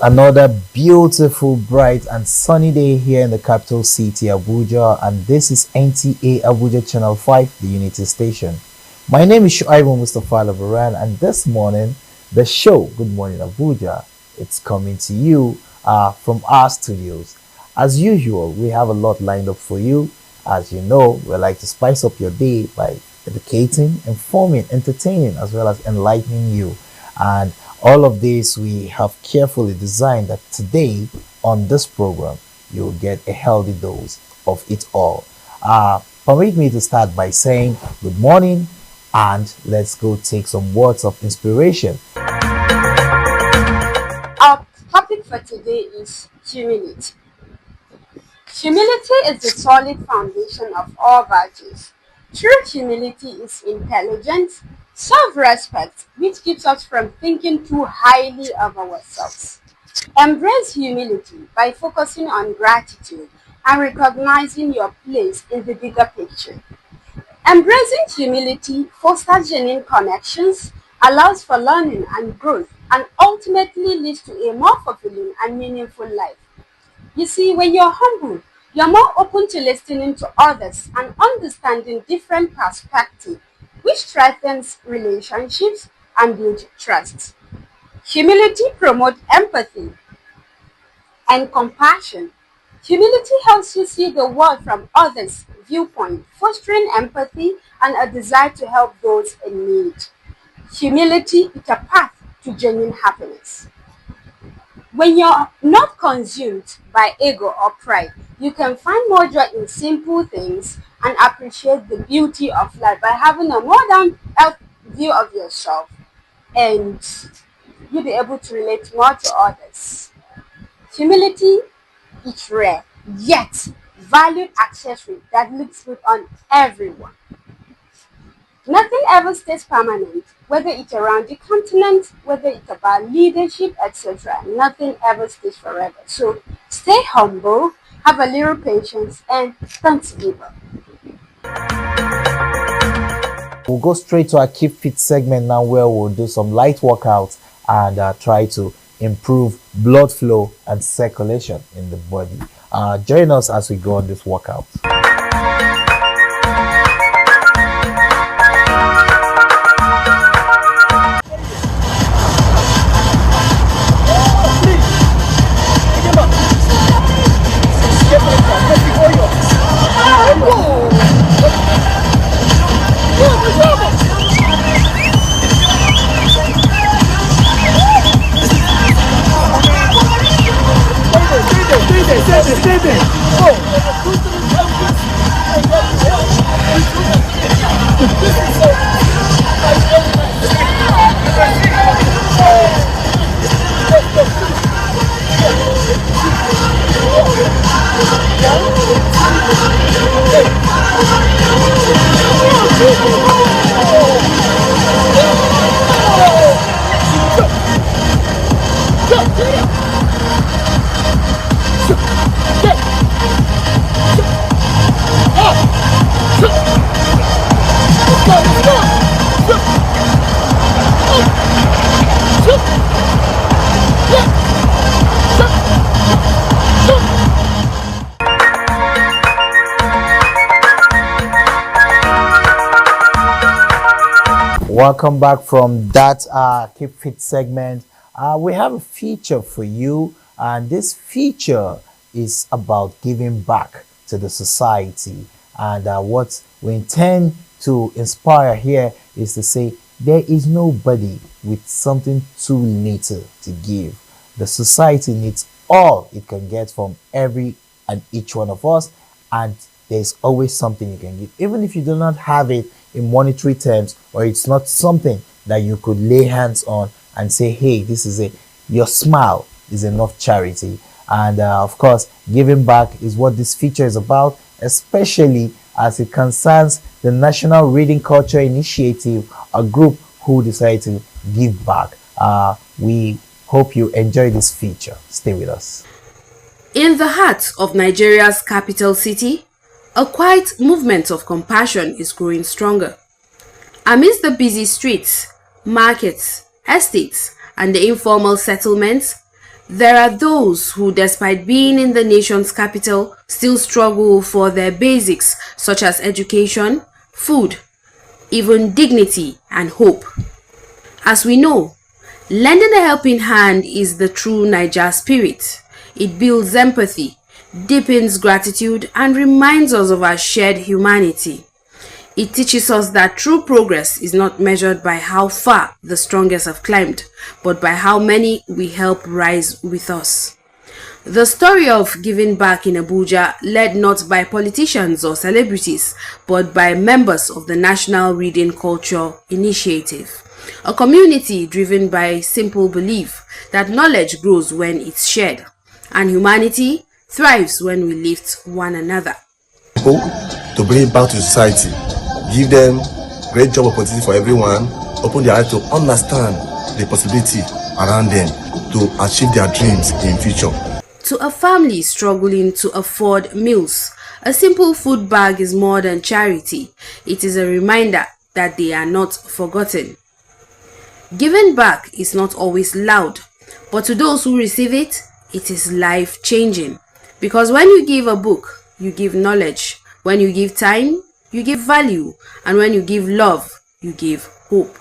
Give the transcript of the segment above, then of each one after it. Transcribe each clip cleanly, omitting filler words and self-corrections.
Another beautiful, bright, and sunny day here in the capital city, Abuja, and this is NTA Abuja Channel 5, the Unity Station. My name is Shuaibu Mustafa Labaran, and this morning, the show, Good Morning Abuja, it's coming to you from our studios. As usual, we have a lot lined up for you. As you know, we like to spice up your day by educating, informing, entertaining, as well as enlightening you. And all of this we have carefully designed that today on this program you'll get a healthy dose of it all. Permit me to start by saying good morning and let's go take some words of inspiration. Our topic for today is humility. Humility is the solid foundation of all virtues. True humility is intelligence, self-respect, which keeps us from thinking too highly of ourselves. Embrace humility by focusing on gratitude and recognizing your place in the bigger picture. Embracing humility fosters genuine connections, allows for learning and growth, and ultimately leads to a more fulfilling and meaningful life. You see, when you're humble, you're more open to listening to others and understanding different perspectives, which strengthens relationships and builds trust. Humility promotes empathy and compassion. Humility helps you see the world from others' viewpoint, fostering empathy and a desire to help those in need. Humility is a path to genuine happiness. When you're not consumed by ego or pride, you can find more joy in simple things and appreciate the beauty of life by having a more down-earth view of yourself, and you'll be able to relate more to others. Humility is rare, yet valued accessory that looks good on everyone. Nothing ever stays permanent, whether it's around the continent, whether it's about leadership, etc. Nothing ever stays forever. So stay humble, have a little patience, and don't give up. We'll go straight to our Keep Fit segment now, where we'll do some light workouts and try to improve blood flow and circulation in the body. Join us as we go on this workout. Welcome back from that Keep Fit segment. We have a feature for you, and this feature is about giving back to the society. And what we intend to inspire here is to say there is nobody with something too little to give. The society needs all it can get from every and each one of us, and there's always something you can give, even if you do not have it in monetary terms, or it's not something that you could lay hands on and say, hey, this is it. Your smile is enough charity. And of course, giving back is what this feature is about, especially as it concerns the National Reading Culture Initiative, a group who decided to give back. We hope you enjoy this feature. Stay with us. In the heart of Nigeria's capital city, a quiet movement of compassion is growing stronger. Amidst the busy streets, markets, estates, and the informal settlements, There are those who, despite being in the nation's capital, still struggle for their basics such as education, food, even dignity and hope. As we know, lending a helping hand is the true Niger spirit. It builds empathy, deepens gratitude, and reminds us of our shared humanity. It teaches us that true progress is not measured by how far the strongest have climbed, but by how many we help rise with us. The story of giving back in Abuja led not by politicians or celebrities, but by members of the National Reading Culture Initiative, a community driven by simple belief that knowledge grows when it's shared, and humanity thrives when we lift one another. People to bring it back to society, give them great job opportunity for everyone, open their eyes to understand the possibility around them to achieve their dreams in future. To a family struggling to afford meals, a simple food bag is more than charity. It is a reminder that they are not forgotten. Giving back is not always loud, but to those who receive it, it is life-changing. Because when you give a book, you give knowledge. When you give time, you give value. And when you give love, you give hope.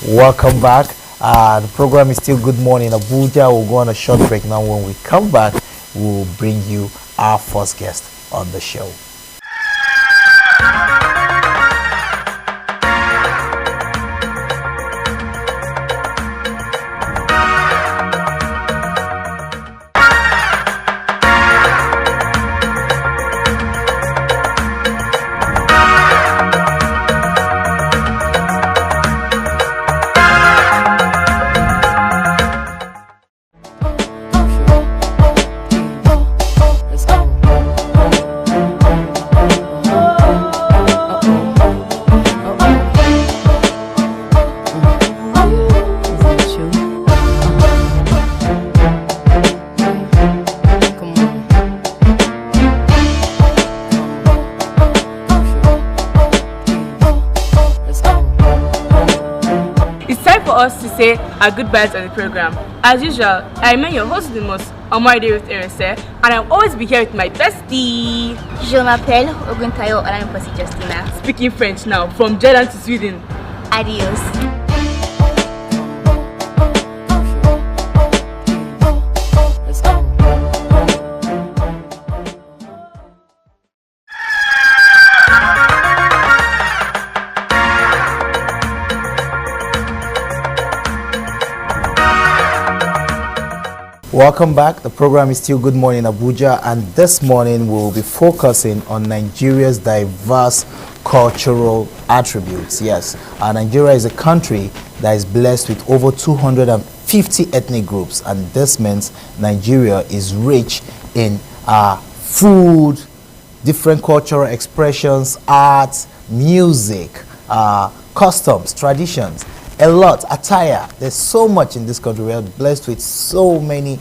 Welcome back. The program is still Good Morning Abuja. We'll go on a short break now. When we come back, we'll bring you our first guest on the show. Us to say our goodbyes on the program. As usual, I remain your host the most, Omoide with Erese, and I'll always be here with my bestie. Je m'appelle Oguntayo Olamposi Justina. Speaking French now, from Jordan to Sweden. Adios. Welcome back. The program is still Good Morning Abuja, and this morning we'll be focusing on Nigeria's diverse cultural attributes. Yes, Nigeria is a country that is blessed with over 250 ethnic groups, and this means Nigeria is rich in food, different cultural expressions, arts, music, customs, traditions, a lot, attire. There's so much in this country. We are blessed with so many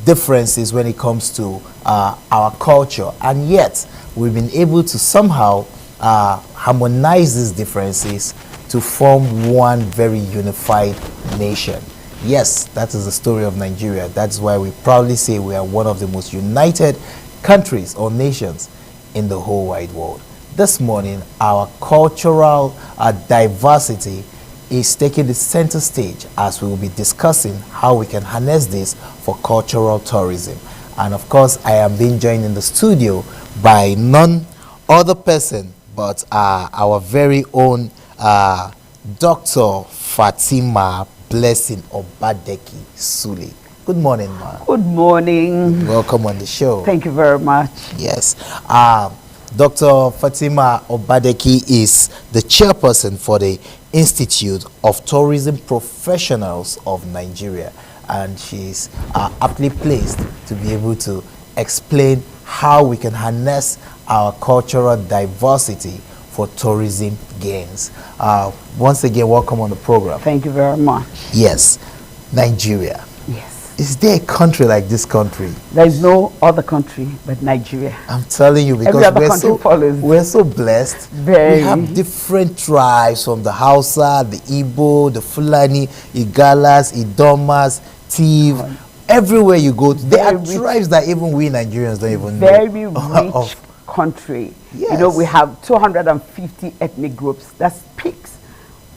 differences when it comes to our culture, and yet we've been able to somehow harmonize these differences to form one very unified nation. Yes, that is the story of Nigeria. That's why we proudly say we are one of the most united countries or nations in the whole wide world. This morning, our cultural diversity is taking the center stage as we will be discussing how we can harness this for cultural tourism. And of course, I am being joined in the studio by none other person but our very own Dr. Fatima Blessing Obadeki Sule. Good morning, ma. Good morning. Welcome on the show. Thank you very much. Yes. Dr. Fatima Obadeki is the chairperson for the Institute of Tourism Professionals of Nigeria, and she's aptly placed to be able to explain how we can harness our cultural diversity for tourism gains. Once again, welcome on the program. Thank you very much. Yes, Nigeria. Yes. Is there a country like this country? There is no other country but Nigeria. I'm telling you, because Every other country follows. we're so blessed. Very. We have different tribes, from the Hausa, the Igbo, the Fulani, Igalas, Idomas, Tiv. Everywhere you go, there are Very tribes that even we Nigerians don't even Very know. rich country. Yes. You know, we have 250 ethnic groups that speaks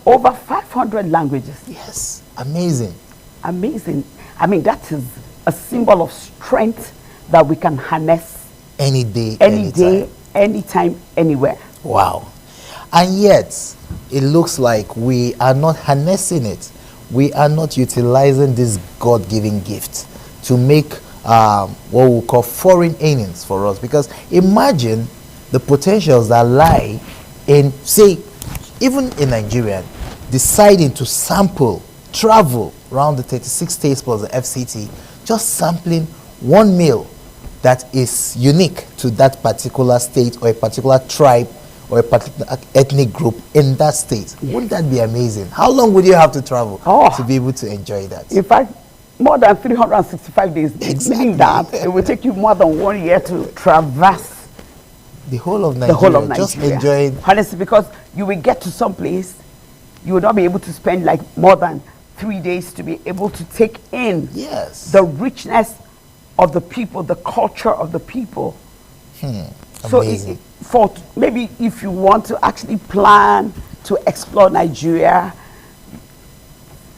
over 500 languages. Yes, amazing. Amazing. I mean, that is a symbol of strength that we can harness Any day, any day, anytime. anytime, anywhere. Wow. And yet, it looks like we are not harnessing it. We are not utilizing this God-given gift to make what we call foreign earnings for us. Because imagine the potentials that lie in, say, even in Nigeria, deciding to sample, travel around the 36 states plus the FCT, just sampling one meal that is unique to that particular state or a particular tribe or a particular ethnic group in that state. Wouldn't that be amazing? How long would you have to travel to be able to enjoy that? In fact, more than 365 days. Exactly. Meaning that it will take you more than 1 year to traverse The whole of Nigeria, the whole of Nigeria. just enjoying. Honestly, because you will get to some place, you will not be able to spend like more than 3 days to be able to take in Yes. the richness of the people, the culture of the people. So Amazing. for maybe if you want to actually plan to explore Nigeria,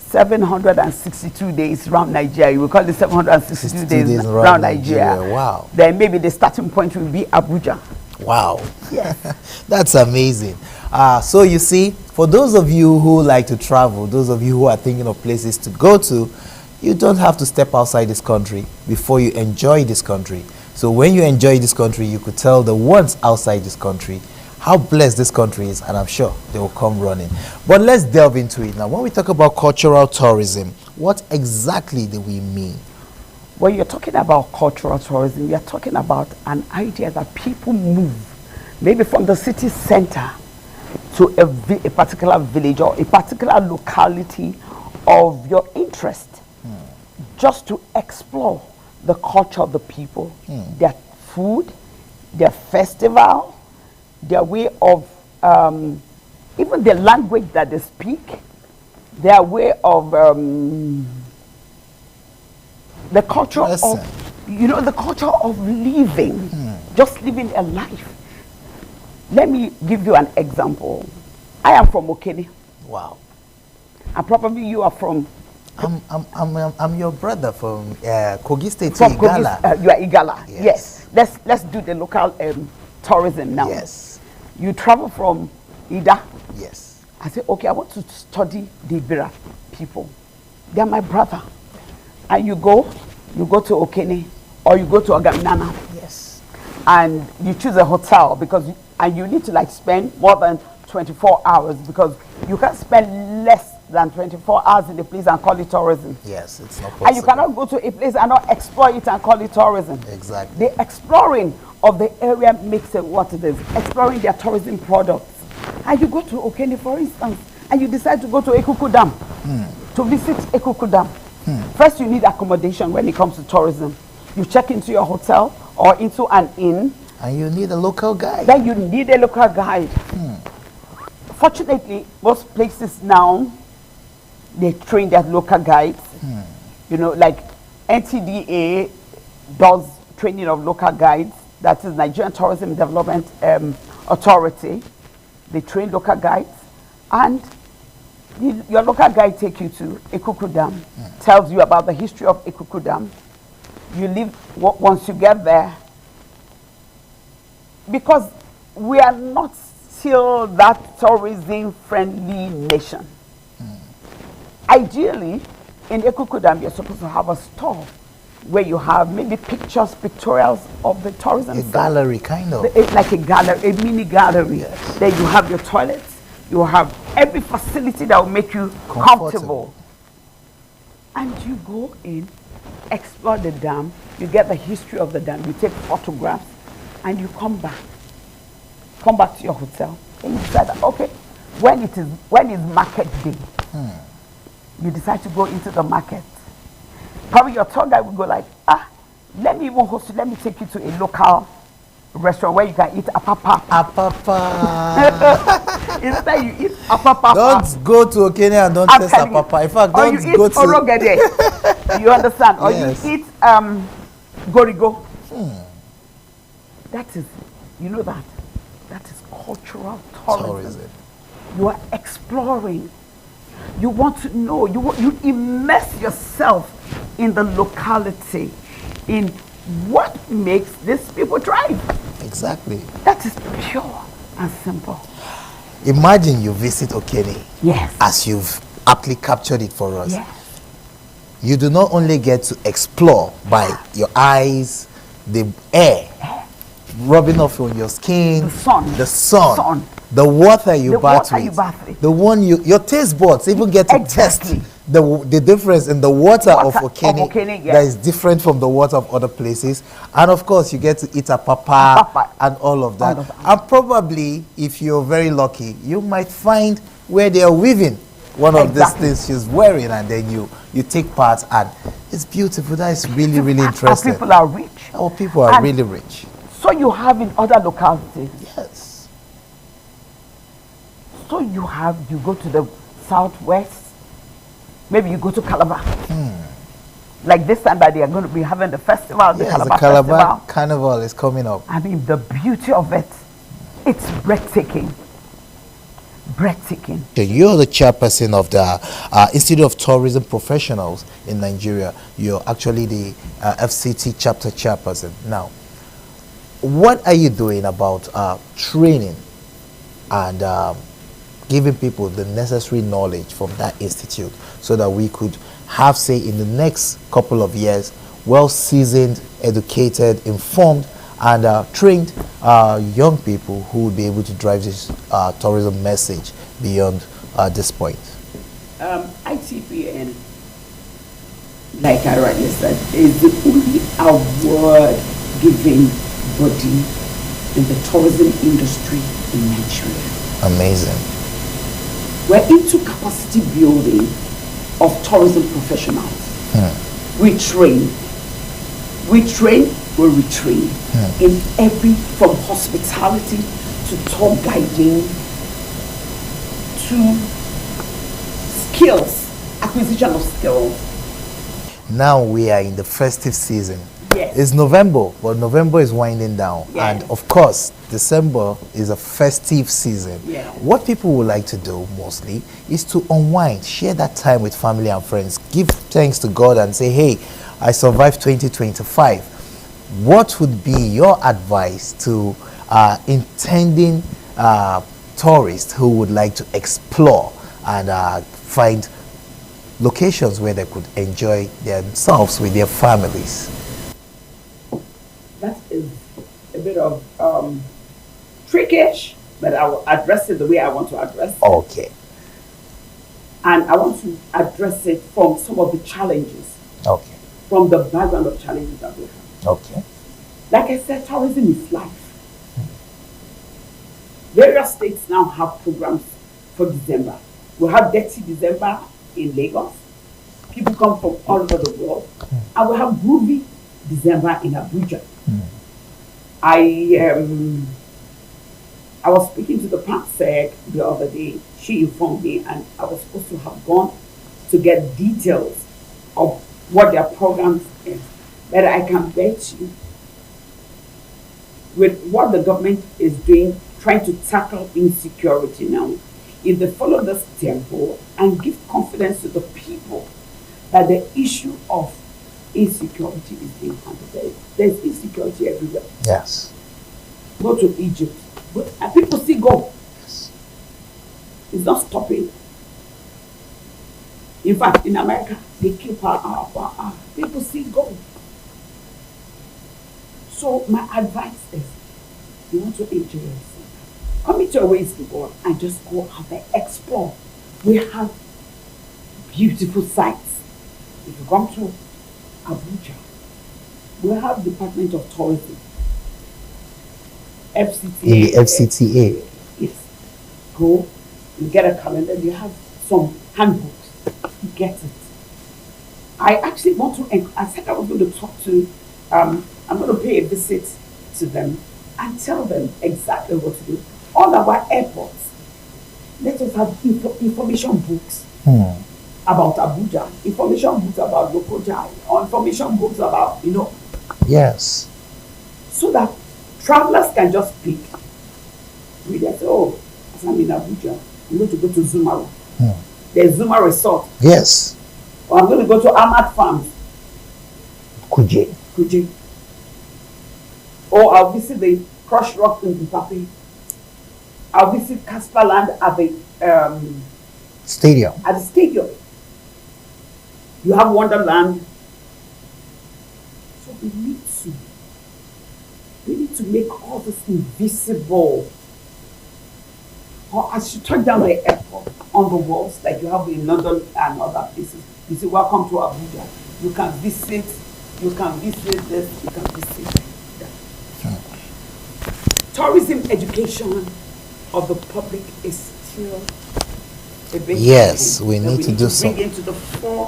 762 days around Nigeria, we call it 762 62 days, days around Nigeria. Wow. Then maybe the starting point will be Abuja. Wow. Yes. That's amazing. So you see, for those of you who like to travel, those of you who are thinking of places to go to, you don't have to step outside this country before you enjoy this country. So when you enjoy this country, you could tell the ones outside this country how blessed this country is, and I'm sure they will come running. But let's delve into it now. When we talk about cultural tourism, what exactly do we mean? When you're talking about cultural tourism, you're talking about an idea that people move, maybe from the city center to a particular village or a particular locality of your interest, just to explore the culture of the people, their food, their festival, their way of, even the language that they speak, their way of, the culture of, you know, the culture of living, just living a life. Let me give you an example. I am from Okene. Wow. And probably you are from... I'm your brother from Kogi State, from Igala. Kogi, you are Igala. Yes. Yes. Let's do the local tourism now. Yes. You travel from Ida. Yes. I say, okay, I want to study the Ibira people. They are my brother. And you go to Okene or you go to Ogaminana. Yes. And you choose a hotel because you need to like spend more than 24 hours because you can't spend less than 24 hours in the place and call it tourism. Yes, it's not possible. And you cannot go to a place and not explore it and call it tourism. Exactly. The exploring of the area makes it what it is. Exploring their tourism products. And you go to Okene, for instance, and you decide to go to Ekuku Dam to visit Ekuku Dam. First, you need accommodation when it comes to tourism. You check into your hotel or into an inn. And you need a local guide. Then you need a local guide. Fortunately, most places now, they train their local guides. You know, like NTDA does training of local guides. That is Nigerian Tourism Development Authority. They train local guides. And your local guide take you to Ekuku Dam, tells you about the history of Ekuku Dam. You leave, once you get there, because we are not still that tourism-friendly nation. Ideally, in Ekuku Dam, you're supposed to have a store where you have maybe pictures, pictorials of the tourism. A gallery, kind of. Like a gallery, a mini gallery. Yes. There you have your toilets, you have every facility that will make you comfortable. And you go in, explore the dam, you get the history of the dam, you take photographs, and you come back. Come back to your hotel. And you decide that, okay, when is market day, you decide to go into the market. Probably your tour guide will go like, let me even host you, let me take you to a local restaurant where you can eat apapa. Is that you eat apapa? Don't go to Okene and don't taste apapa. In fact, or don't you eat go to orogede. You understand? Or Yes. you eat gorigo. That is, you know that is cultural tourism. You are exploring. You want to know. You immerse yourself in the locality, in what makes these people thrive. Exactly. That is pure and simple. Imagine you visit Okene. Yes. As you've aptly captured it for us. Yes. You do not only get to explore by your eyes, the air rubbing off on your skin, the sun, the water you bath with, the one your taste buds even get to test the difference in the water of Okene that is different from the water of other places. And of course, you get to eat a papa and all of that. And probably, if you're very lucky, you might find where they are weaving one of these things she's wearing, and then you take part, and it's beautiful. That is really, really interesting. Our people are rich. Our people are really rich. So you have in other localities. Yes. So you go to the southwest. Maybe you go to Calabar. Like this time that they are going to be having the festival, the Calabar Festival. Carnival is coming up. I mean, the beauty of it, it's breathtaking. Breathtaking. You're the chairperson of the Institute of Tourism Professionals in Nigeria. You're actually the FCT chapter chairperson. Now, what are you doing about training and giving people the necessary knowledge from that institute so that we could have, say, in the next couple of years, well-seasoned, educated, informed, and trained young people who would be able to drive this tourism message beyond this point? ITPN, like I rightly said, is the only award-giving body in the tourism industry in Nigeria. Amazing. We're into capacity building of tourism professionals. We train, we retrain in every, from hospitality to tour guiding to skills, acquisition of skills. Now we are in the festive season. Yes. It's November, but November is winding down. Yes. And of course, December is a festive season. Yes. What people would like to do mostly is to unwind, share that time with family and friends, give thanks to God and say, hey, I survived 2025. What would be your advice to intending tourists who would like to explore and find locations where they could enjoy themselves with their families? That is a bit of trickish, but I will address it the way I want to address it. Okay. And I want to address it from some of the challenges. Okay. From the background of challenges that we have. Okay. Like I said, tourism is life. Various states now have programs for December. We have Dirty December in Lagos. People come from all over the world. And we have Groovy December in Abuja. I was speaking to the PAMSEC the other day. She informed me, and I was supposed to have gone to get details of what their programs is. But I can bet you, with what the government is doing, trying to tackle insecurity now, if they follow this tempo and give confidence to the people that the issue of insecurity is being handled. There's insecurity everywhere. Yes. Go to Egypt, and people still go. Yes. It's not stopping. In fact, in America, they kill per hour. People still go. So my advice is, you want to enjoy yourself, commit your ways to God and just go out there, explore. We have beautiful sites. If you come to Abuja, we have Department of Tourism, FCTA. In the FCTA. Yes. Go, you get a calendar, you have some handbooks, you get it. I actually want to, I said I was going to talk to, I'm going to pay a visit to them and tell them exactly what to do. All our airports, let us have information books about Abuja, information books about Lokoja, or information books about, Yes. so that travelers can just pick. We just say, oh, as I'm in Abuja, I'm going to go to Zuma. There's Zuma Resort. Yes. Or I'm going to go to Ahmad Farms. Kuje. Or I'll visit the Crush Rock in Ipapi. I'll visit Casper Land at the Stadium. At the stadium. You have Wonderland. So we need to make all this invisible. Or as you turn down the airport on the walls, like you have in London and other places, you say, welcome to Abuja. You can visit this, you can visit that. Tourism education of the public is still a big Yes, thing we that need to do bring into the fore.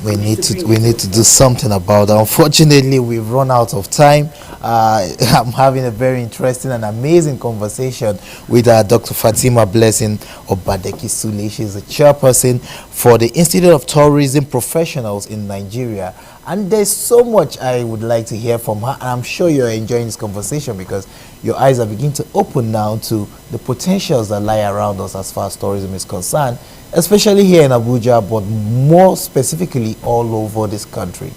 we need to do something about it. Unfortunately, we've run out of time. I'm having a very interesting and amazing conversation with Dr. Fatima Blessing Obadeki Sule. She's a chairperson for the Institute of Tourism Professionals in Nigeria. And there's so much I would like to hear from her. And I'm sure you're enjoying this conversation because your eyes are beginning to open now to the potentials that lie around us as far as tourism is concerned, especially here in Abuja, but more specifically all over this country.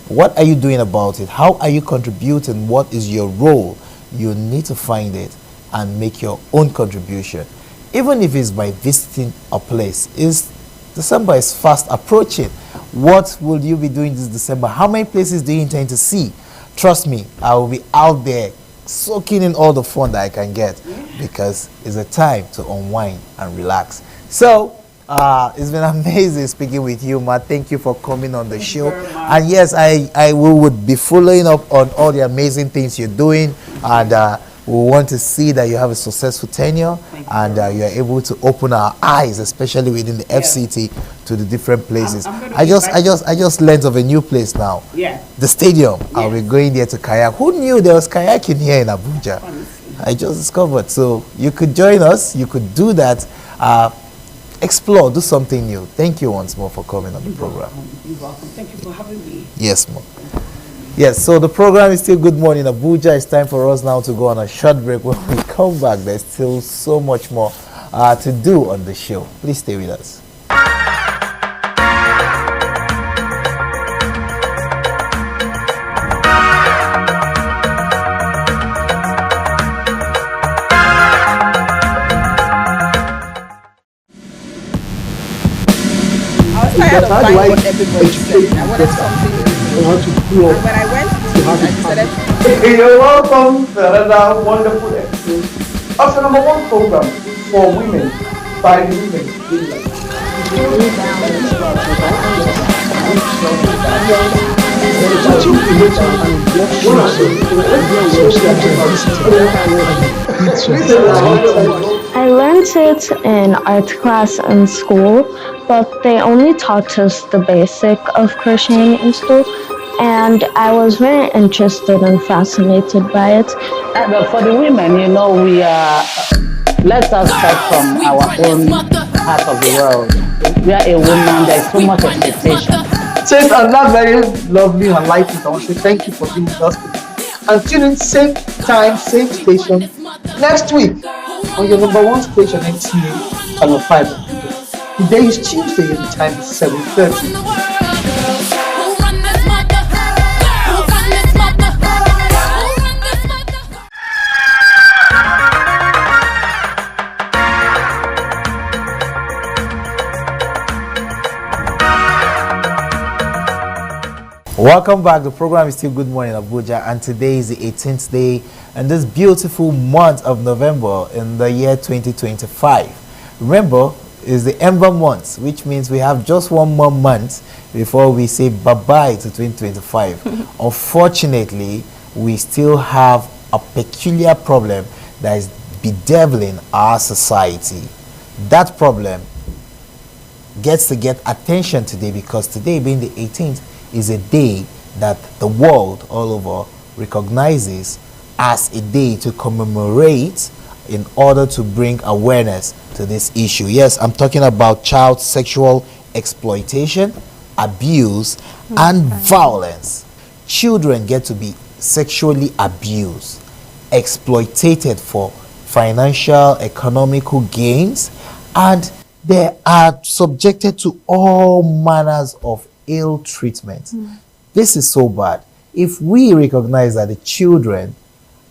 What are you doing about it? How are you contributing? What is your role? You need to find it and make your own contribution. Even if it's by visiting a place. December is fast approaching. What will you be doing this December? How many places do you intend to see? Trust me, I will be out there soaking in all the fun that I can get because it's a time to unwind and relax. So, it's been amazing speaking with you, Ma. Thank you for coming on the show. And yes, I would be following up on all the amazing things you're doing, and we want to see that you have a successful tenure and you are able to open our eyes, especially within the FCT, to the different places. I just learned of a new place now. Yeah. The stadium. I'll be going there to kayak. Who knew there was kayaking here in Abuja? I just discovered. So you could join us. You could do that. Explore, do something new. Thank you once more for coming on the program. You're welcome. Thank you for having me. Yes, ma'am. Yes, so the program is still Good Morning Abuja. It's time for us now to go on a short break. When we come back, there's still so much more to do on the show. Please stay with us. Tired of buying what everybody said. I wanted something new. And when I went to it, I decided to. You're welcome to another wonderful episode of the number one program for women by the women. I learned it in art class in school, but they only taught us the basic of crocheting in school, and I was very interested and fascinated by it. But for the women, we are, let us start from our own part of the world. We are a woman, there's so much expectation. So it's another very lovely and enlightening. I want to say thank you for being with us today. And tune in same time, same station next week on your number one station, NTA Channel 5. Today is Tuesday and the time is 7:30. Welcome back. The program is still Good Morning Abuja, and today is the 18th day in this beautiful month of November in the year 2025. Remember, it's the Ember month, which means we have just one more month before we say bye-bye to 2025. Unfortunately, we still have a peculiar problem that is bedeviling our society. That problem gets to get attention today because today, being the 18th, is a day that the world all over recognizes as a day to commemorate in order to bring awareness to this issue. Yes, I'm talking about child sexual exploitation, abuse, and violence. Children get to be sexually abused, exploited for financial, economical gains, and they are subjected to all manners of ill treatment. This is so bad. If we recognize that the children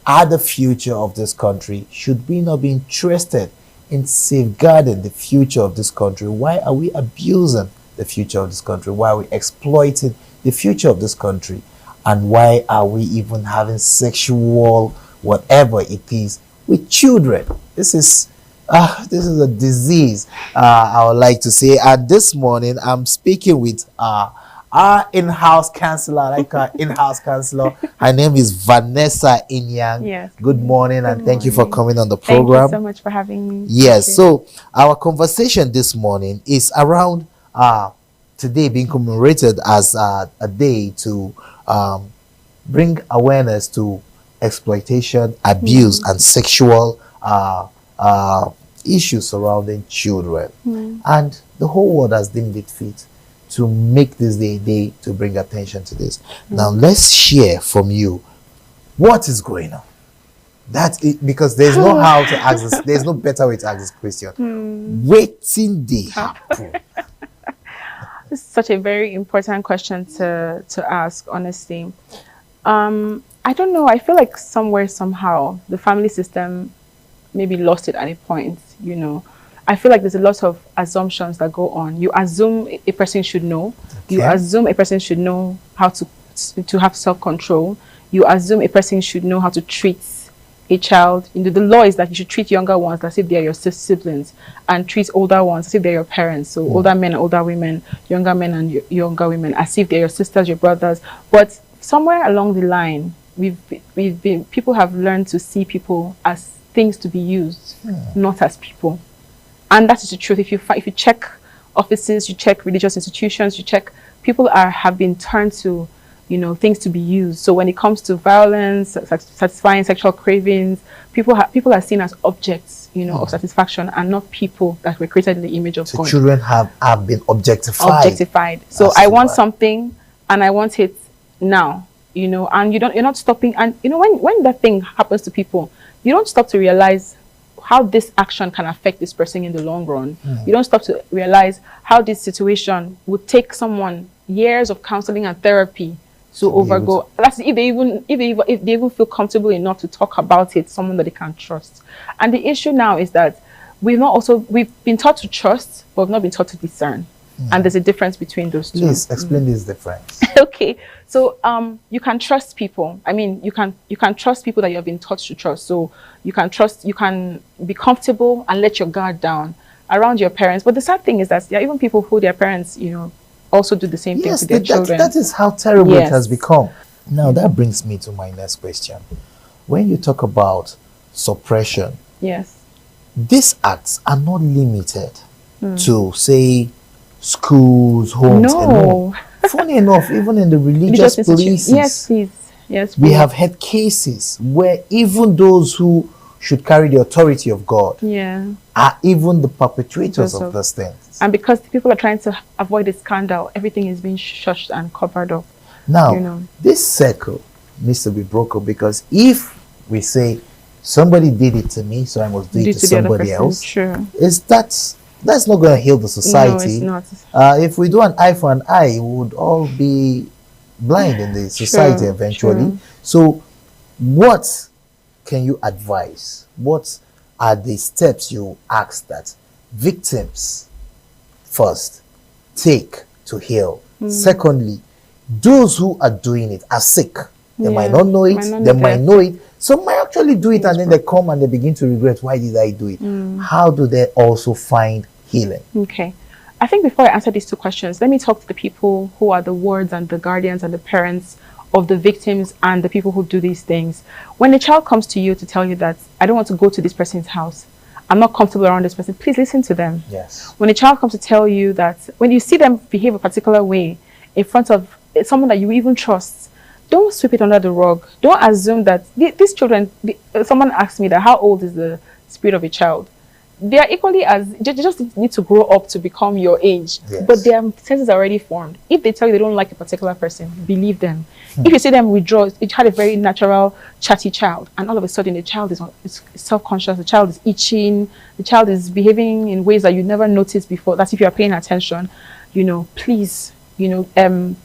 are the future of this country, should we not be interested in safeguarding the future of this country? Why are we abusing the future of this country? Why are we exploiting the future of this country? And why are we even having sexual whatever it is with children? This is a disease, I would like to say. And this morning I'm speaking with our in-house counselor. I like our in-house counselor. Her name is Vanessa Inyang. Yes. Good morning, and thank you for coming on the Thank program. you so much for having me. Yes. So our conversation this morning is around today being commemorated as a day to bring awareness to exploitation, abuse, and sexual issues surrounding children. And the whole world has deemed it fit to make this day a day to bring attention to this. Now let's share from you what is going on. That's it, because there's no how to ask this. There's no better way to ask this question. Waiting day happen. This is such a very important question to ask, honestly. I don't know. I feel like somewhere, somehow, the family system maybe lost it at a point, you know. I feel like there's a lot of assumptions that go on. You assume a person should know. You assume a person should know how to have self-control. You assume a person should know how to treat a child. You know, the law is that you should treat younger ones as if they are your siblings, and treat older ones as if they're your parents. So older men and older women, younger men and younger women, as if they're your sisters, your brothers. But somewhere along the line, people have learned to see people as things to be used, not as people. And that is the truth. If you check offices, you check religious institutions, you check, people have been turned to, you know, things to be used. So when it comes to violence, satisfying sexual cravings, people are seen as objects, you know, of satisfaction, and not people that were created in the image of God. Children have been objectified. So I want something, and I want it now, you know, and you're not stopping. And you know, when that thing happens to people, you don't stop to realize how this action can affect this person in the long run. You don't stop to realize how this situation would take someone years of counseling and therapy to overgo. That's if they even feel comfortable enough to talk about it, someone that they can trust. And the issue now is that we've been taught to trust, but we've not been taught to discern. And there's a difference between those two. Please explain this difference. Okay, so you can trust people. I mean, you can trust people that you have been taught to trust. So you can be comfortable and let your guard down around your parents. But the sad thing is that there are even people who their parents, you know, also do the same thing to their children. That is how terrible it has become. Now that brings me to my next question. When you talk about suppression, these acts are not limited to, say, schools, homes, alone. Funny enough, even in the religious places, we have had cases where even those who should carry the authority of God are even the perpetrators of those things. And because people are trying to avoid a scandal, everything is being shushed and covered up. Now, you know, this circle needs to be broken, because if we say somebody did it to me, so I must do it to somebody else, that's not going to heal the society. No, it's not. If we do an eye for an eye, we would all be blind in the society eventually. So what can you advise? What are the steps you ask that victims first take to heal? Secondly, those who are doing it are sick. They might not know it. They might know it. Some might actually do it, and then they come and they begin to regret, why did I do it? How do they also find healing? Okay. I think before I answer these two questions, let me talk to the people who are the wards and the guardians and the parents of the victims and the people who do these things. When a child comes to you to tell you that, I don't want to go to this person's house, I'm not comfortable around this person, please listen to them. Yes. When a child comes to tell you that, when you see them behave a particular way in front of someone that you even trust, don't sweep it under the rug. Don't assume that these children, someone asked me that, how old is the spirit of a child? They are equally as, they just need to grow up to become your age. Yes. But their senses are already formed. If they tell you they don't like a particular person, believe them. If you see them withdraw, it had a very natural, chatty child, and all of a sudden the child is self-conscious, the child is itching, the child is behaving in ways that you never noticed before. That's if you are paying attention. Please, don't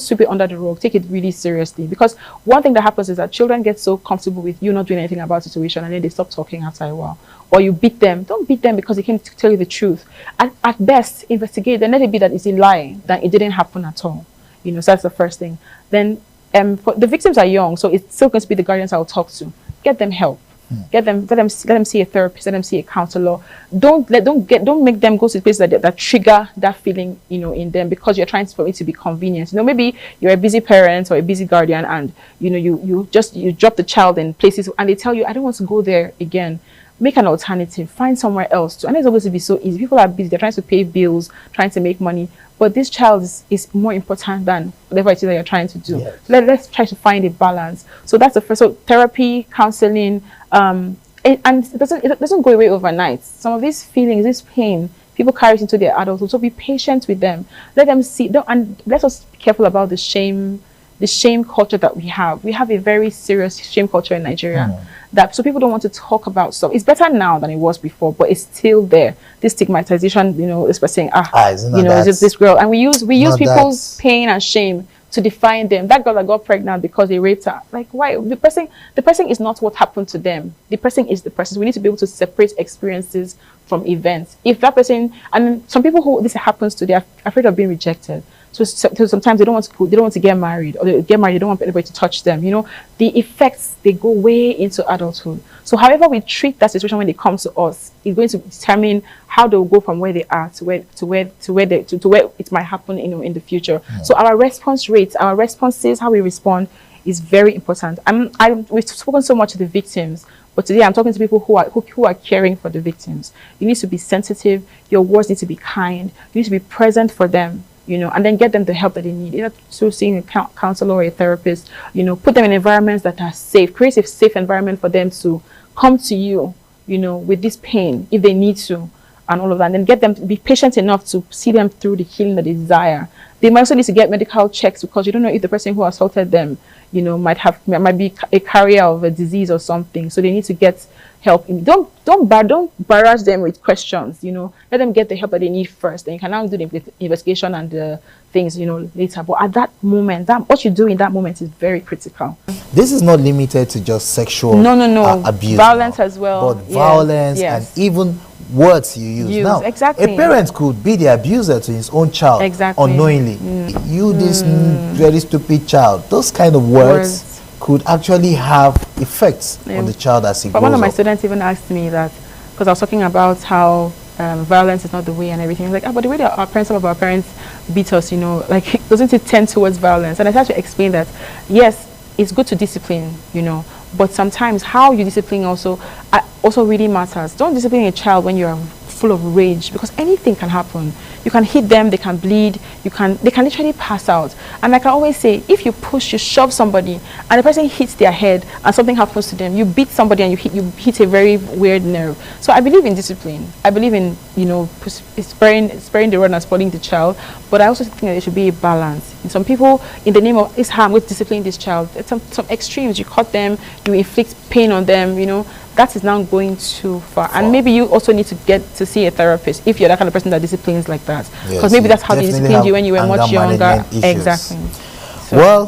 sweep it under the rug. Take it really seriously, because one thing that happens is that children get so comfortable with you not doing anything about the situation, and then they stop talking after a while. Or you beat them. Don't beat them because they can't tell you the truth. At best, investigate. Then let it be that it's a lie, that it didn't happen at all. So that's the first thing. Then for the victims are young, so it's still going to be the guardians I'll talk to. Get them help. Let them see a therapist, let them see a counselor. Don't make them go to places that trigger that feeling, in them, because you're trying for it to be convenient. Maybe you're a busy parent or a busy guardian, and you drop the child in places and they tell you, I don't want to go there again. Make an alternative. Find somewhere else to. And it's not going to be so easy. People are busy. They're trying to pay bills, trying to make money. But this child is more important than whatever it is that you're trying to do. Yes. Let's try to find a balance. So that's the first. So therapy, counseling, and it doesn't go away overnight. Some of these feelings, this pain, people carry it into their adulthood. So be patient with them. Let them see. And let us be careful about the shame culture that we have. We have a very serious shame culture in Nigeria. So people don't want to talk about stuff. It's better now than it was before, but it's still there. This stigmatization, this person saying, this girl, and we use people's pain and shame to define them. That girl that got pregnant because they raped her. Like, why? The person is not what happened to them. The person is the person. So we need to be able to separate experiences from events. If that person, and some people who this happens to, they're afraid of being rejected. So sometimes they don't want to get married, or they get married, they don't want anybody to touch them. The effects, they go way into adulthood. So however we treat that situation when they come to us is going to determine how they'll go from where they are to where it might happen, in the future. So our response rates, our responses, how we respond is very important. We've spoken so much to the victims, but today I'm talking to people who are caring for the victims. You need to be sensitive. Your words need to be kind. You need to be present for them. And then get them the help that they need. Either through seeing a counselor or a therapist, put them in environments that are safe. Create a safe environment for them to come to you, with this pain if they need to, and all of that. And then get them to be patient enough to see them through the healing that they desire. They might also need to get medical checks, because you don't know if the person who assaulted them, might be a carrier of a disease or something. So they need to get help. Don't barrage them with questions. Let them get the help that they need first. Then you can now do the investigation and the things, later. But at that moment, what you do in that moment is very critical. This is not limited to just sexual abuse, violence as well, but violence and even words you use. Now, exactly. A parent could be the abuser to his own child unknowingly. You, this very stupid child. Those kind of words could actually have effects on the child as he grows up. One of my students even asked me that, because I was talking about how violence is not the way and everything. I was like, but the way that some of our parents beat us, doesn't it tend towards violence? And I tried to explain that, yes, it's good to discipline, but sometimes how you discipline also really matters. Don't discipline a child when you're full of rage, because anything can happen. You can hit them, they can bleed, they can literally pass out. And like I always say, if you shove somebody and the person hits their head and something happens to them, you beat somebody and you hit a very weird nerve. So I believe in discipline. I believe in, sparing the rod and spoiling the child, but I also think that there should be a balance. And some people, in the name of this harm, with discipline this child, at some extremes, you cut them, you inflict pain on them, that is now going too far. And maybe you also need to get to see a therapist if you're that kind of person that disciplines like that. Because maybe that's how they disciplined you when you were much younger. Exactly. So,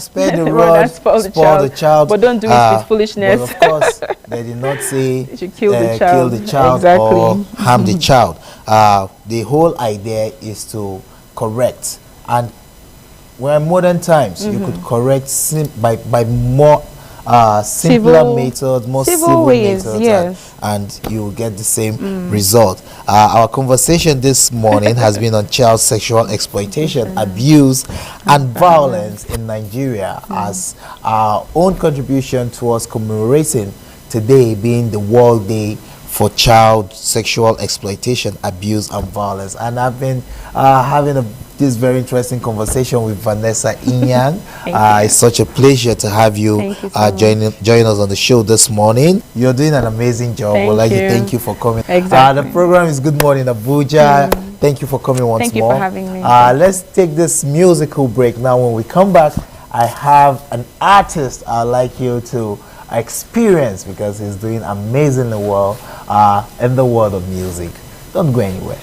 spare the rod, spoil the child. But don't do it with foolishness. But of course, they did not say you should kill the child, or harm the child. The whole idea is to correct. And we're in modern times. You could correct by more simpler methods, more civil ways, methods, and you will get the same result. Our conversation this morning has been on child sexual exploitation, abuse, and violence in Nigeria as our own contribution towards commemorating today being the World Day for child sexual exploitation, abuse, and violence. And I've been having this very interesting conversation with Vanessa Inyang. It's such a pleasure to have you, join us on the show this morning. You're doing an amazing job. We'd like to thank you for coming. Exactly. The program is Good Morning Abuja. Thank you for coming once more. Thank you for having me. Let's take this musical break now. When we come back, I have an artist I'd like you to experience because he's doing amazingly well in the world of music. Don't go anywhere.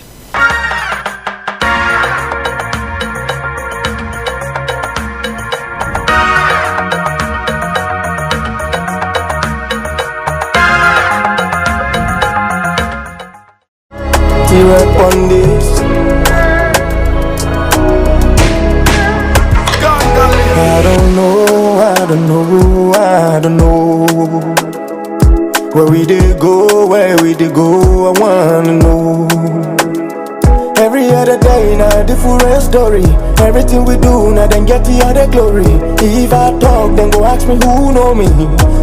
On this, I don't know where we did go, I wanna know. Every other day, now different story. Everything we do, now then get the other glory. If I talk, then go ask me who know me.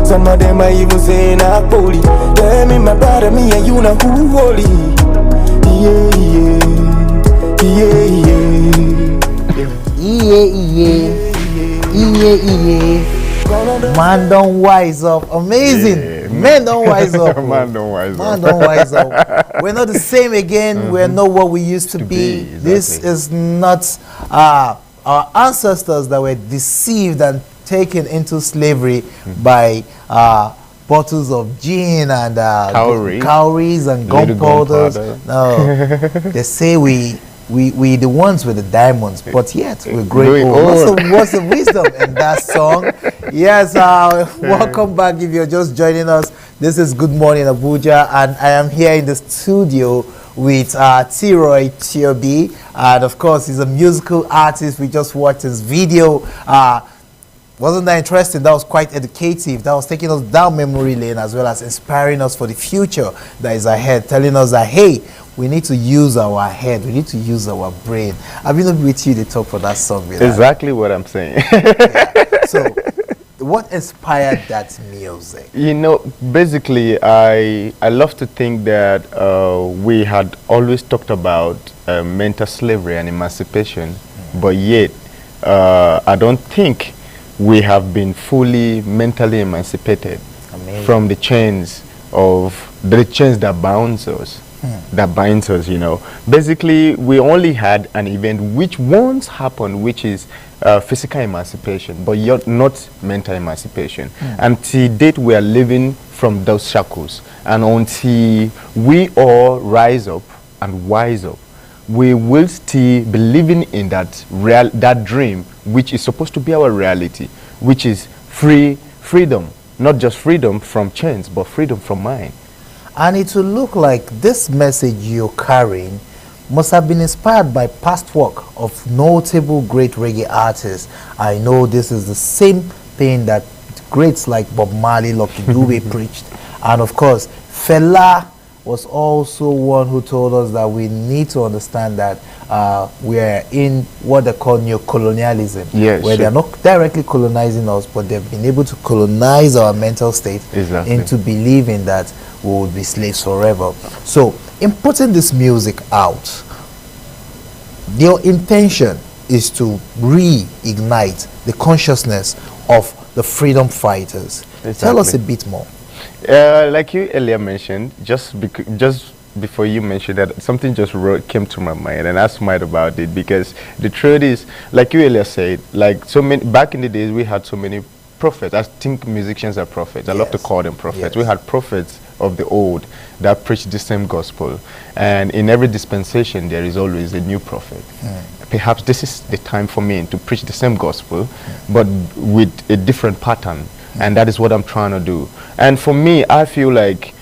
Some of them I even say not holy. Tell me my brother, me and you know who holy. Man don't wise up. Amazing. Men don't wise up. Man don't wise Man up. don't wise up. We're not the same again. We're not what we used to be. Exactly. This is not our ancestors that were deceived and taken into slavery by bottles of gin and cowries and gunpowder. No, they say we the ones with the diamonds, but yet we're great. What's the wisdom in that song? Yes, welcome back if you're just joining us. This is Good Morning Abuja, and I am here in the studio with T-Roy Tiobi, and of course he's a musical artist. We just watched his video. Wasn't that interesting? That was quite educative. That was taking us down memory lane as well as inspiring us for the future that is ahead, telling us that, hey, we need to use our head, we need to use our brain. I've been with you to talk for that song. Exactly what I'm saying. Yeah. So, what inspired that music? You know, basically, I love to think that we had always talked about mental slavery and emancipation, but yet I don't think we have been fully mentally emancipated from the chains that binds us. That binds us, you know. Basically, we only had an event which once happened, which is physical emancipation, but yet not mental emancipation. Until date, we are living from those shackles, and until we all rise up and wise up, we will still be living in that dream, which is supposed to be our reality, which is freedom, not just freedom from chains, but freedom from mind. And it will look like this message you're carrying must have been inspired by past work of notable great reggae artists. I know this is the same thing that greats like Bob Marley, Lucky Dube preached. And of course, Fela was also one who told us that we need to understand that we are in what they call neo-colonialism, where they are not directly colonizing us, but they've been able to colonize our mental state into believing that we will be slaves forever. So, in putting this music out, your intention is to reignite the consciousness of the freedom fighters. Tell us a bit more. Like you earlier mentioned, just before you mentioned that, something just came to my mind, and I smiled about it, because the truth is, like you earlier said, like so many back in the days, we had so many prophets. I think musicians are prophets. I love to call them prophets. We had prophets of the old that preached the same gospel, and in every dispensation there is always a new prophet. Perhaps this is the time for me to preach the same gospel, but with a different pattern. And that is what I'm trying to do. And for me, I feel like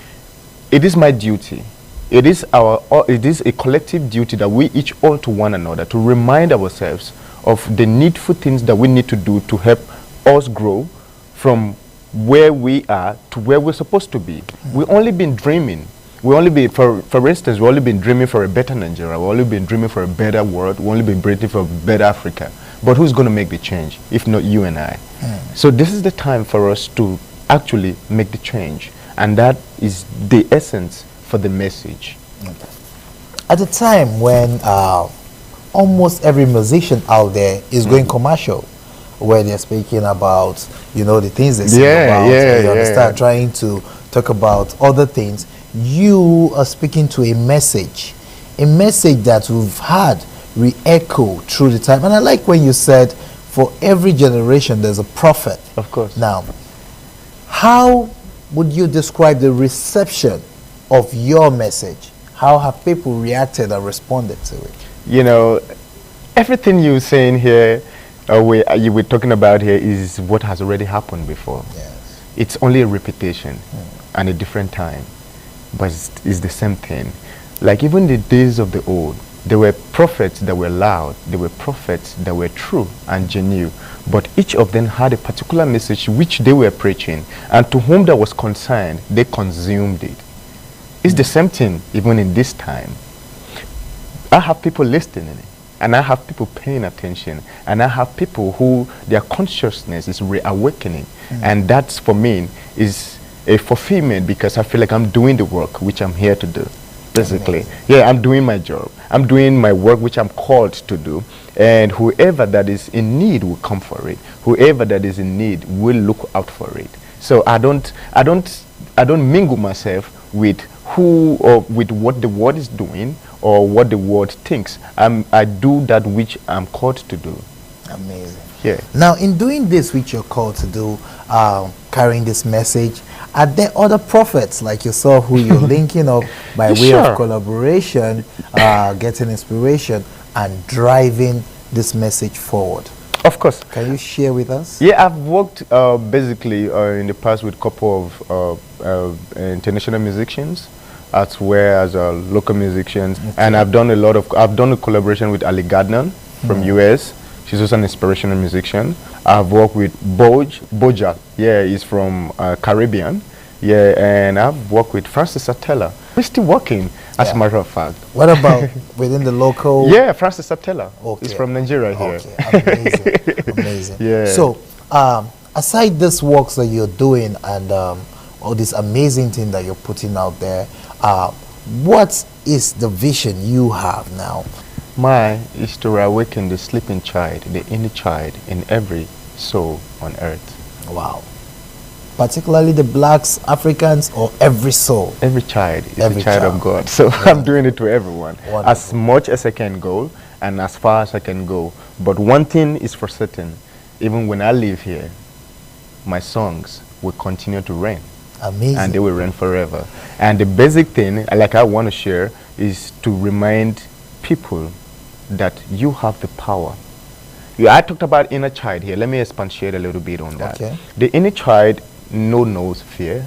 it is my duty. It is a collective duty that we each owe to one another, to remind ourselves of the needful things that we need to do to help us grow from where we are to where we're supposed to be. We've only been dreaming. For instance, we've only been dreaming for a better Nigeria. We've only been dreaming for a better world. We've only been dreaming for a better Africa. But who's going to make the change if not you and I? So this is the time for us to actually make the change. and that is the essence for the message. At a time when almost every musician out there is going commercial, where they're speaking about, you know, the things they sing about, you understand, trying to talk about other things, you are speaking to a message that we've had re-echo through the time. And I like when you said, for every generation there's a prophet. Of course. Now, how would you describe the reception of your message? How have people reacted and responded to it? You know, everything you're saying here, you were talking about here, is what has already happened before. Yes. It's only a repetition and a different time, but it's the same thing. Like even the days of the old, there were prophets that were loud, there were prophets that were true and genuine, but each of them had a particular message which they were preaching, and to whom that was concerned, they consumed it. It's the same thing even in this time. I have people listening, and I have people paying attention, and I have people who their consciousness is reawakening, and that's for me is a fulfillment, because I feel like I'm doing the work which I'm here to do. Basically, yeah, I'm doing my job. I'm doing my work which I'm called to do, and whoever that is in need will come for it. Whoever that is in need will look out for it. So I don't mingle myself with who or with what the world is doing or what the world thinks. I do that which I'm called to do. Amazing. Yeah. Now, in doing this which you're called to do, carrying this message, are there other prophets like yourself who you're linking up by way of collaboration, getting inspiration, and driving this message forward? Of course. Can you share with us? Yeah, I've worked basically in the past with a couple of international musicians, as well as local musicians, and I've done a collaboration with Ali Gardner from US. She's also an inspirational musician. I've worked with Boja. Yeah, he's from Caribbean. Yeah, and I've worked with Francis Atella. We're still working, as a matter of fact. What about within the local? Yeah, Francis Atella. Okay. He's from Nigeria here. Okay, amazing. Yeah. So, aside this works that you're doing and all this amazing thing that you're putting out there, what is the vision you have now? Mine is to awaken the sleeping child, the inner child in every soul on earth. Wow. Particularly the blacks, Africans, or every soul? Every child is a child of God. So I'm doing it to everyone. Wonderful. As much as I can go and as far as I can go. But one thing is for certain, even when I leave here, my songs will continue to reign. Amazing. And they will reign forever. And the basic thing, like I want to share, is to remind people that you have the power. I talked about inner child here. Let me expatiate a little bit on that. Okay. The inner child knows fear,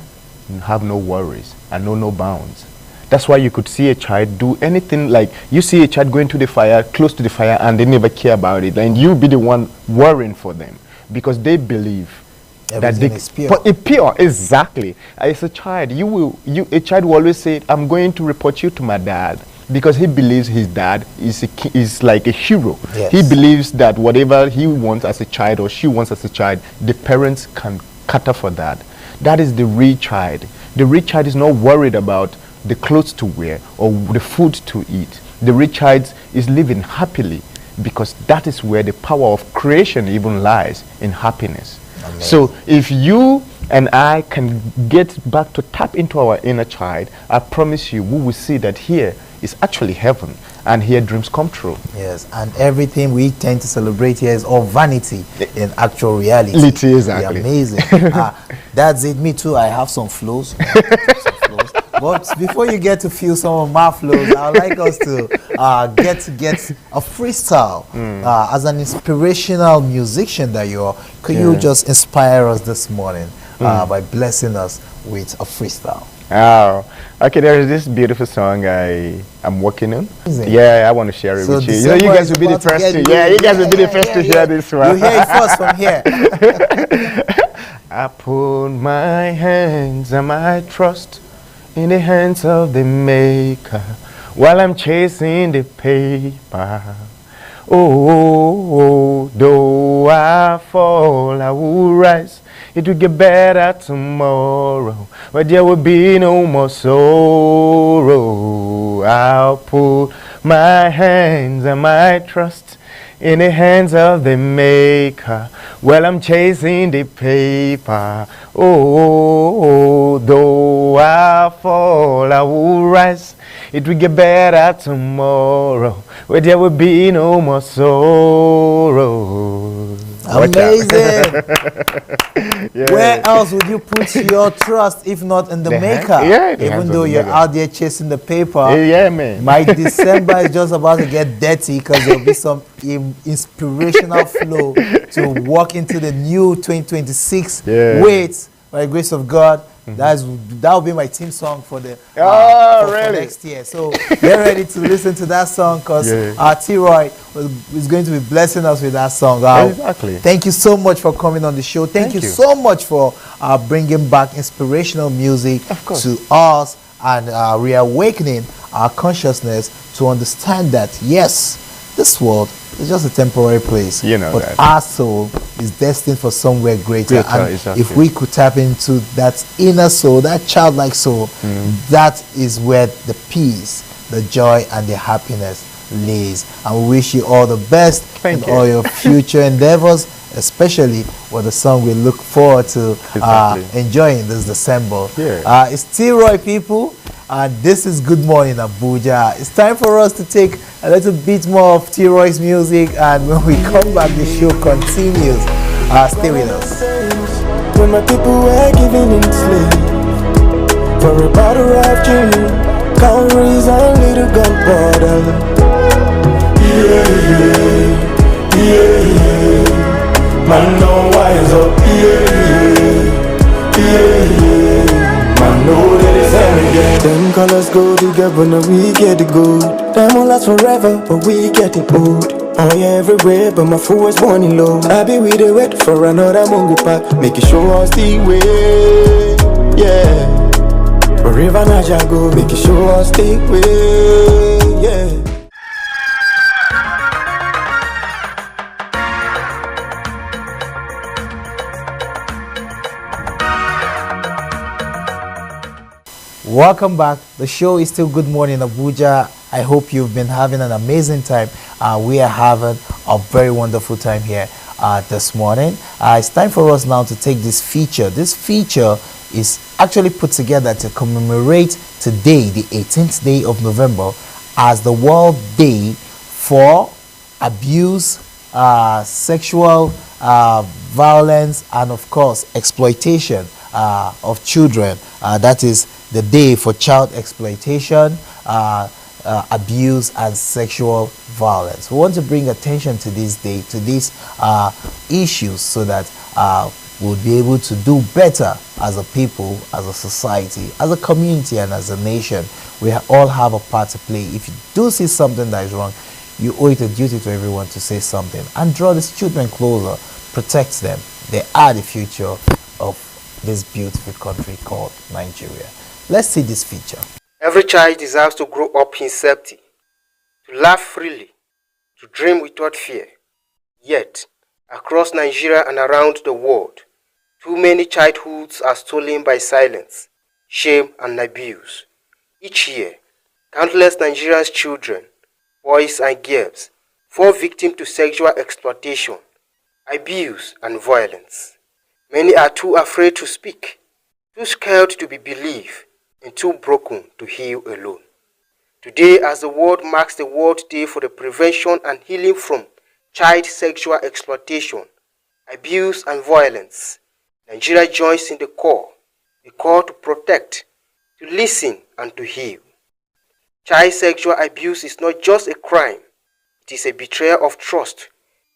have no worries, and know no bounds. That's why you could see a child do anything. Like you see a child going to the fire, close to the fire, and they never care about it. And you be the one worrying for them because they believe everything that is pure. But it's pure, exactly. As a child, a child will always say, "I'm going to report you to my dad." Because he believes his dad is like a hero. Yes. He believes that whatever he wants as a child or she wants as a child, the parents can cater for that. That is the real child. The real child is not worried about the clothes to wear or the food to eat. The real child is living happily because that is where the power of creation even lies, in happiness. Amen. So if you and I can get back to tap into our inner child, I promise you we will see that here is actually heaven, and here dreams come true. Yes, and everything we tend to celebrate here is all vanity in actual reality. Exactly. Amazing. That's it. Me too. I have some flows. But before you get to feel some of my flows, I would like us to get a freestyle. As an inspirational musician that you are, could you just inspire us this morning by blessing us with a freestyle? Oh, okay. There is this beautiful song I'm working on. Amazing. Yeah, I want to share it with you. You know, you guys will be the first to. Yeah, you guys will be the first to hear this one. You hear it first from here. I put my hands and my trust in the hands of the Maker while I'm chasing the paper. Oh, though I fall, I will rise. It will get better tomorrow, where there will be no more sorrow. I'll put my hands and my trust in the hands of the maker. Well, I'm chasing the paper. Oh, though I fall, I will rise. It will get better tomorrow, where there will be no more sorrow. Amazing. Yeah. Where else would you put your trust if not in the maker? Yeah, even though you're out there chasing the paper. Yeah, man. My December is just about to get dirty because there'll be some inspirational flow to walk into the new 2026 with, by the grace of God. That will be my team song for the for next year. So get ready to listen to that song because T-Roy is going to be blessing us with that song. Exactly. Thank you so much for coming on the show. Thank you so much for bringing back inspirational music to us and reawakening our consciousness to understand that yes, this world is just a temporary place, but that. our soul is destined for somewhere greater. And exactly. if we could tap into that inner soul, that childlike soul, that is where the peace, the joy, and the happiness lays. And we wish you all the best in all your future endeavors, especially with the song we look forward to enjoying this December. It's T-Roy, people. This is Good Morning Abuja. It's time for us to take a little bit more of T-Roy's music, and when we come back, the show continues. Stay with us. When my people were given enslaved for a bottle of gin, calories and little gunpowder. Man, no wise up. Man, know that it's end again. Them colors go together, now we get the good. Them won't last forever, but we get it old. Oh yeah, everywhere, but my food was born in low. I be with the wait for another mongo pack, make it show us the way. Yeah, wherever Naja go, make it show us the way. Yeah. Welcome back. The show is still Good Morning Abuja. I hope you've been having an amazing time. We are having a very wonderful time here this morning. It's time for us now to take this feature. This feature is actually put together to commemorate today, the 18th day of November, as the World Day for Abuse, Sexual Violence, and of course, exploitation of children. That is the day for child exploitation, abuse, and sexual violence. We want to bring attention to this day, to these issues, so that we'll be able to do better as a people, as a society, as a community, and as a nation. We all have a part to play. If you do see something that is wrong, you owe it a duty to everyone to say something and draw these children closer, protect them. They are the future of this beautiful country called Nigeria. Let's see this feature. Every child deserves to grow up in safety, to laugh freely, to dream without fear. Yet, across Nigeria and around the world, too many childhoods are stolen by silence, shame, and abuse. Each year, countless Nigerian children, boys and girls, fall victim to sexual exploitation, abuse, and violence. Many are too afraid to speak, too scared to be believed, and too broken to heal alone. Today, as the world marks the World Day for the prevention and healing from child sexual exploitation, abuse, and violence, Nigeria joins in the call to protect, to listen, and to heal. Child sexual abuse is not just a crime, it is a betrayal of trust,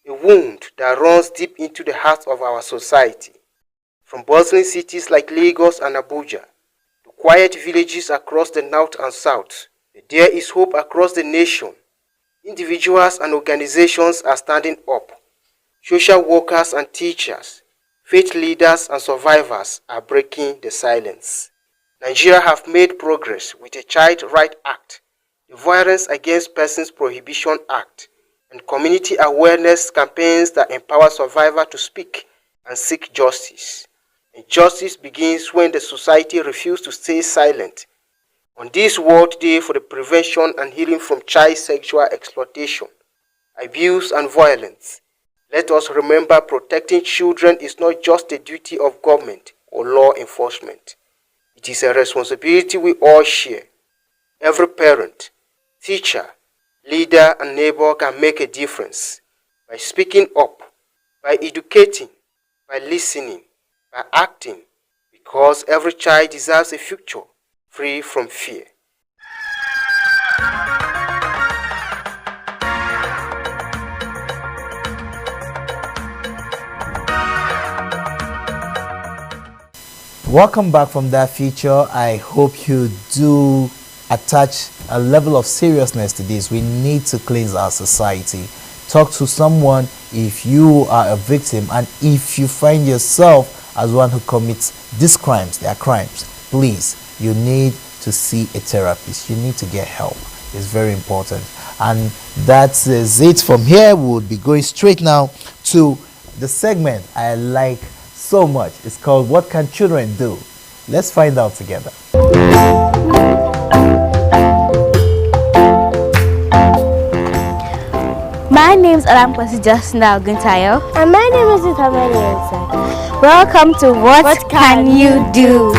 a wound that runs deep into the heart of our society. From bustling cities like Lagos and Abuja, to quiet villages across the north and south, there is hope across the nation. Individuals and organizations are standing up. Social workers and teachers, faith leaders and survivors are breaking the silence. Nigeria have made progress with the Child Right Act, the Violence Against Persons Prohibition Act, and community awareness campaigns that empower survivors to speak and seek justice. Injustice begins when the society refuses to stay silent. On this World Day for the Prevention and Healing from Child Sexual Exploitation, Abuse and Violence, let us remember protecting children is not just a duty of government or law enforcement. It is a responsibility we all share. Every parent, teacher, leader, and neighbor can make a difference by speaking up, by educating, by listening, by acting, because every child deserves a future free from fear. Welcome back from that feature. I hope you do attach a level of seriousness to this. We need to cleanse our society. Talk to someone if you are a victim, and if you find yourself as one who commits these crimes, they are crimes, please, you need to see a therapist. You need to get help. It's very important. And that is it. From here, we'll be going straight now to the segment I like so much. It's called What Can Children Do? Let's find out together. My name is Alamkwasi Justina Oguntayo. And my name is Itamani Ensa. Welcome to What Can You Do?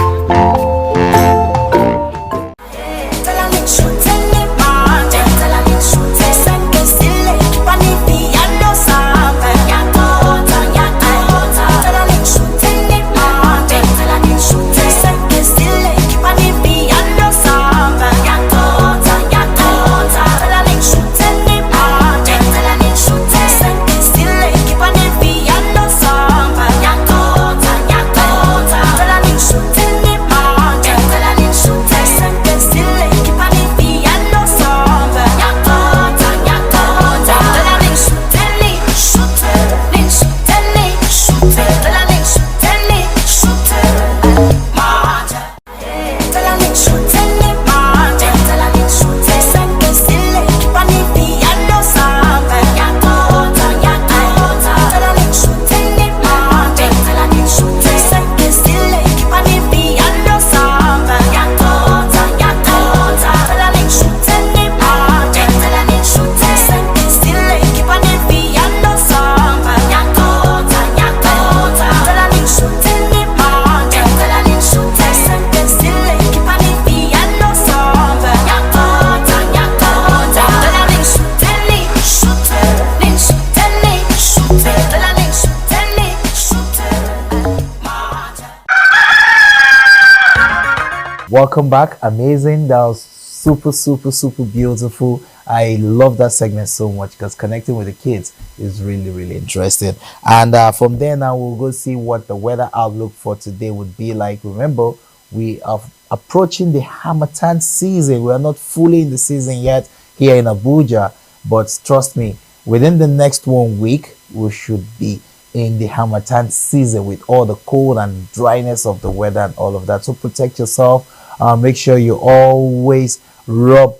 Welcome back. Amazing. That was super beautiful. I love that segment so much because connecting with the kids is really interesting. And from there now we'll go see what the weather outlook for today would be like. Remember, we are approaching the Harmattan season. We are not fully in the season yet here in Abuja, but trust me, within the next 1 week we should be in the Harmattan season with all the cold and dryness of the weather and all of that. So protect yourself. Make sure you always rub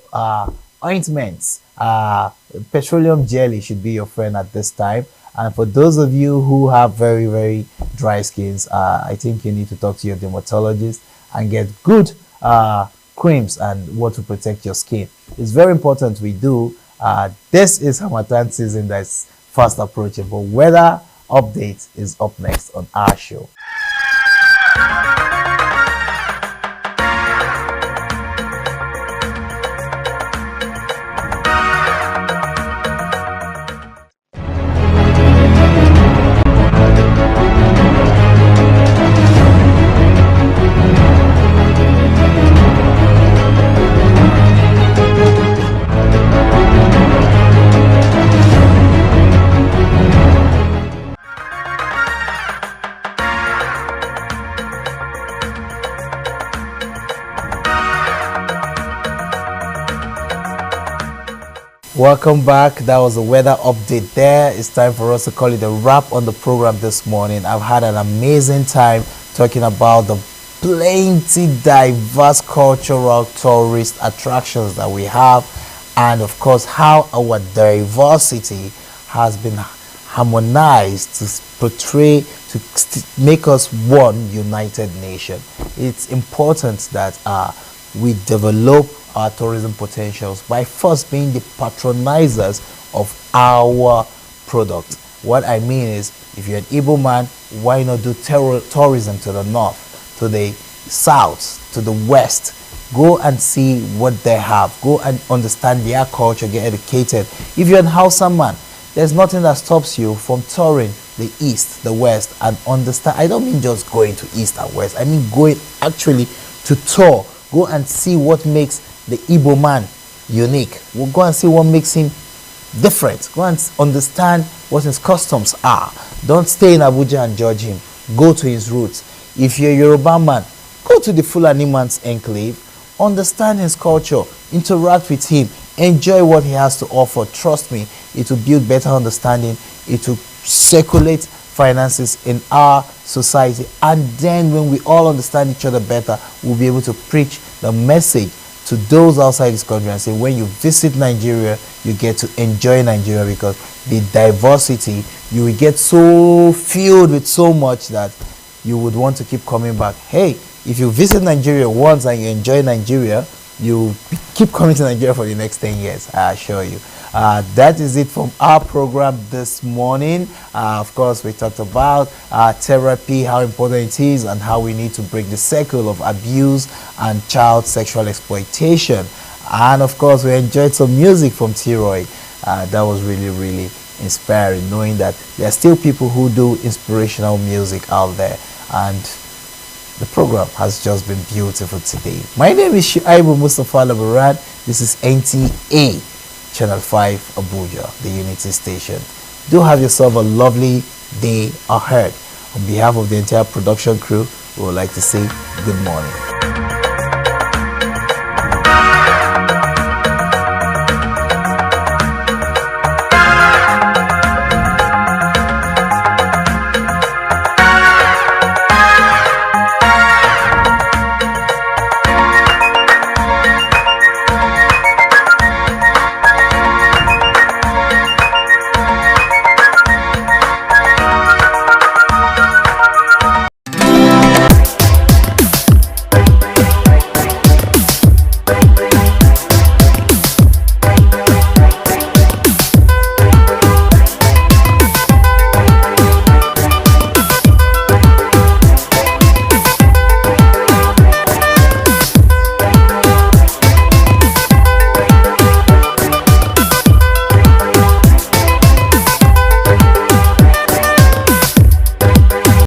ointments. Petroleum jelly should be your friend at this time. And for those of you who have very dry skins, I think you need to talk to your dermatologist and get good creams and what to protect your skin. It's very important we do. This is Harmattan season that's fast approaching, but weather update is up next on our show. Welcome back. That was a weather update there. It's time for us to call it a wrap on the program this morning. I've had an amazing time talking about the plenty diverse cultural tourist attractions that we have, and of course how our diversity has been harmonize, to portray, to make us one united nation. It's important that we develop our tourism potentials by first being the patronizers of our product. What I mean is, if you're an Igbo man, why not do tourism to the north, to the south, to the west? Go and see what they have. Go and understand their culture, get educated. If you're an Hausa man, there's nothing that stops you from touring the east, the west, and understand. I don't mean just going to east and west. I mean going actually to tour. Go and see what makes the Igbo man unique. We'll go and see what makes him different. Go and understand what his customs are. Don't stay in Abuja and judge him. Go to his roots. If you're a Yoruba man, go to the Fulani man's enclave. Understand his culture. Interact with him. Enjoy what he has to offer. Trust me, it will build better understanding. It will circulate finances in our society. And then when we all understand each other better, we'll be able to preach the message to those outside this country and say, when you visit Nigeria, you get to enjoy Nigeria, because the diversity, you will get so filled with so much that you would want to keep coming back. Hey, if you visit Nigeria once and you enjoy Nigeria, you keep coming to Nigeria for the next 10 years, I assure you. That is it from our program this morning. Of course, we talked about therapy, how important it is, and how we need to break the cycle of abuse and child sexual exploitation. And of course, we enjoyed some music from T-Roy. That was really, really inspiring, knowing that there are still people who do inspirational music out there. And the program has just been beautiful today. My name is Shuaibu Mustafa Labaran. This is NTA Channel 5 Abuja, the Unity Station. Do have yourself a lovely day ahead. On behalf of the entire production crew, we would like to say good morning.